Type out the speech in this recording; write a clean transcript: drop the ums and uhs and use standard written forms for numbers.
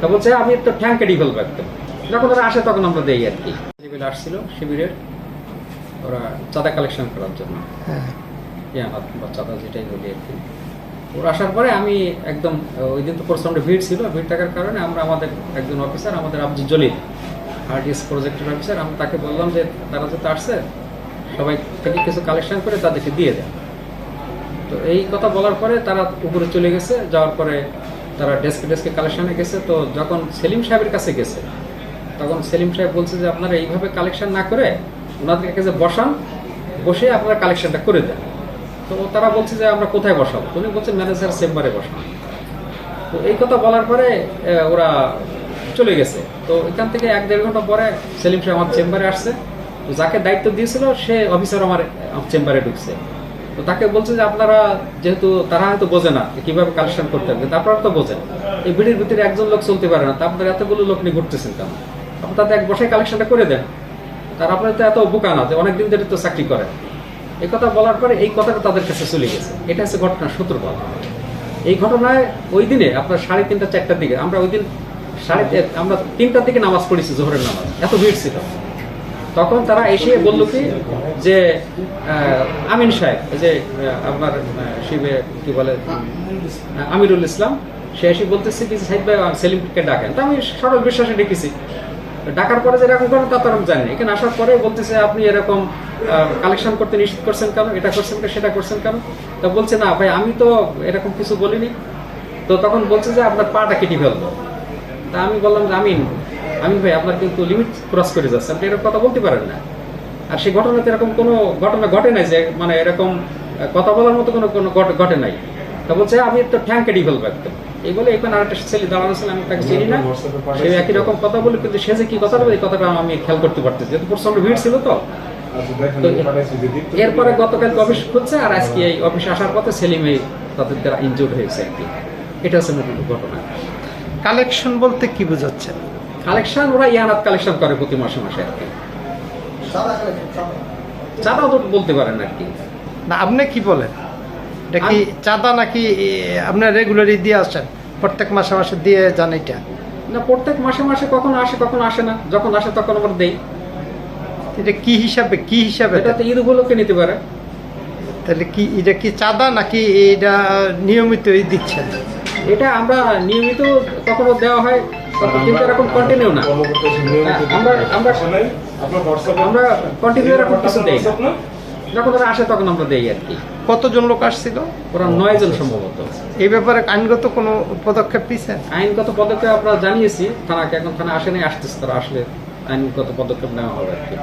তা বলছে আমি তো ঠ্যাং কেটে ফেলবো একদম। যখন ওরা আসে তখন আমরা দেই আর কি। ছেলেপেলে আসছিল শিবিরের, ওরা চাঁদা কালেকশন করার জন্য, বা চাঁদা যেটাই বলি আর কি। ওরা আসার পরে আমি একদম, ওই দিন তো প্রচন্ড ভিড় ছিল, ভিড় থাকার কারণে আমরা আমাদের একজন অফিসার, আমাদের আব্দুল জলিল আরটিএস প্রজেক্টের অফিসার, আমি তাকে বললাম যে তারা যেতে আসছে সবাই থেকে কিছু কালেকশন করে তাদেরকে দিয়ে দেন। তো এই কথা বলার পরে তারা উপরে চলে গেছে, যাওয়ার পরে তারা ডেস্কে কালেকশনে গেছে। তো যখন সেলিম সাহেবের কাছে গেছে তখন সেলিম সাহেব বলছে যে আপনারা এইভাবে কালেকশন না করে ওনাদের কাছে বসান, বসে আপনারা কালেকশনটা করে দেন। তো তারা বলছে যে আমরা কোথায় বসাবো, উনি বলছে ম্যানেজার চেম্বারে বসান। তো এই কথা বলার পরে ওরা চলে গেছে। তো এখান থেকে 1-1.5 ঘন্টা পরে সেলিম সাহেব আমার চেম্বারে আসছে। তো যাকে দায়িত্ব দিয়েছিল সে অফিসার আমার চেম্বারে ঢুকছে। তো তাকে বলছে যে আপনারা, যেহেতু তারা হয়তো বোঝে না কিভাবে কালেকশন করতে হবে, কিন্তু আপনারা তো বোঝেন এই ভিড়ের ভিতরে একজন লোক চলতে পারে না, তা আপনারা এতগুলো লোক নিয়ে ঘুরতেছেন কেন? আপনি তাদের এক বসায় কালেকশনটা করে দেন। তার আপনারা তো এত বোকা না যে অনেকদিন ধরে তো চাকরি করেন। এই কথা বলার পরে এই কথাটা তাদের কাছে চলে গেছে। এটা হচ্ছে ঘটনার সূত্রপাত। এই ঘটনায় ওই দিনে আপনার 3:30-4টার দিকে, আমরা ওই দিন আমরা 3টার দিকে নামাজ পড়েছি, জোহরের নামাজ, এত ভিড় ছিল। তখন তারা এসে বলল কি যে আমিন সাহেব, যে আপনার শিবে কি বলে আমিরুল ইসলাম, সে এসে বলতেছে কি সাহেব ভাই সেলিমকে ডাকেন। তো আমি সরল বিশ্বাসে ডেকেছি। ডাকার পরে যে এরকম করেন তা তো আমি জানি না। এখানে আসার পরে বলতেছে আপনি এরকম কালেকশন করতে নিষেধ করছেন কেন, এটা করছেন কেন, সেটা করছেন কেন? তো বলছে না ভাই আমি তো এরকম কিছু বলিনি। তো তখন বলছে যে আপনার পাটা কেটে ফেলবো। তা আমি বললাম যে আমি ভাই আপনার কিন্তু লিমিট ক্রস করে যাচ্ছে, আপনি এরকম কথা বলতে পারেন না। আর সেই ঘটনাতে এরকম কোনো ঘটনা ঘটে নাই যে মানে এরকম কথা বলার মতো কোনো ঘটে নাই। তা বলছে আমি তো ঠ্যাং কেটে ফেলবো একদম। এই বলে এখানে আরেকটা ছেলে দাঁড়ানো ছিল, আমি তাকে চিনি না, সে একই রকম কথা বলে, কিন্তু সে যে কি কথা বলে এই কথাটা আমি খেয়াল করতে পারতেছি, যেহেতু প্রচন্ড ভিড় ছিল। তো এরপরে গতকাল অফিস খুলছে, আর আজকে এই অফিসে আসার পথে সেলিম এই তাদের দ্বারা ইনজুর্ড হয়েছে আর কি। এটা হচ্ছে নতুন ঘটনা। কালেকশন বলতে কি বোঝাচ্ছে? কালেকশন ওরা ইয়ানাত কালেকশন করে প্রতি মাসে মাসে আর কি। চাঁদা তো বলতে পারেন আর কি। না আপনি কি বলেন, এটা কি চাঁদা নাকি আপনার রেগুলারই দিয়ে আসেন, প্রত্যেক মাসে মাসে দিয়ে যান? এটা না, প্রত্যেক মাসে মাসে কখনো আসে কখনো আসে না, যখন আসে তখন আমরা দেই। এটা কি হিসাবে এটা তো ঈদ উপলক্ষে নিতে পারে। তাহলে কি এটা কি চাঁদা নাকি এটা নিয়মিতই দিচ্ছেন? এটা আমরা নিয়মিত কখনো দেওয়া হয়, কিন্তু এরকম কন্টিনিউ না। আমরা কন্টিনিউ এরকম কিছু দেই না। যখন ওরা আসে তখন আমরা দেই আর কি। কতজন লোক আসছিল? ওরা 9 জন সম্ভবত। এই ব্যাপারে আইনগত কোনো পদক্ষেপ নিয়েছেন? আইনগত পদক্ষেপ আমরা জানিয়েছি থানাকে, এখন থানা আসে নাই, আসতেছে, তারা আসলে আইনগত পদক্ষেপ নেওয়া হবে আর কি।